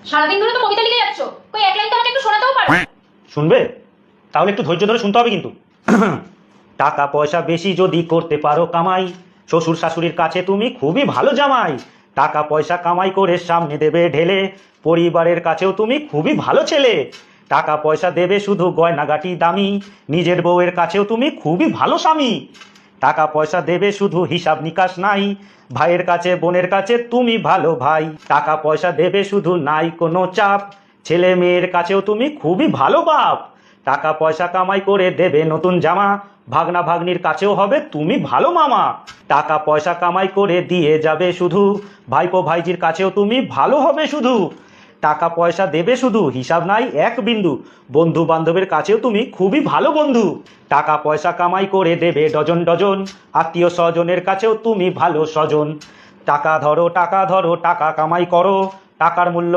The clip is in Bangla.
সারাদিন ধরে তো কবিতা লিখে যাচ্ছ, কই এক লাইন তো আমাকে একটু শোনাতেও পারো। শুনবে? তাহলে একটু ধৈর্য ধরে শুনতে হবে কিন্তু। টাকা পয়সা বেশি যদি করতে পারো কামাই, শ্বশুর শাশুড়ির কাছে তুমি খুবই ভালো জামাই। টাকা পয়সা কামাই করে সামনে দেবে ঢেলে, পরিবারের কাছেও তুমি খুবই ভালো ছেলে। টাকা পয়সা দেবে শুধু গয়নাগাটি দামি, নিজের বউয়ের কাছেও তুমি খুবই ভালো স্বামী। টাকা পয়সা দেবে শুধু হিসাব নিকাশ নাই, ভাইয়ের কাছে বোনের কাছে তুমি ভালো ভাই। টাকা পয়সা দেবে শুধু নাই কোনো চাপ, ছেলে মেয়ের কাছেও তুমি খুবই ভালো বাপ। টাকা পয়সা কামাই করে দেবে নতুন জামা, ভাগনা ভাগ্নির কাছেও হবে তুমি ভালো মামা। টাকা পয়সা কামাই করে দিয়ে যাবে শুধু, ভাইপো ভাইজির কাছেও তুমি ভালো হবে শুধু। টাকা পয়সা দেবে শুধু হিসাব নাই এক বিন্দু, বন্ধু বান্ধবের কাছেও তুমি খুবই ভালো বন্ধু। টাকা পয়সা কামাই করে দেবে ডজন ডজন, আত্মীয় স্বজনের কাছেও তুমি ভালো স্বজন। টাকা ধরো টাকা ধরো টাকা কামাই করো, টাকার মূল্য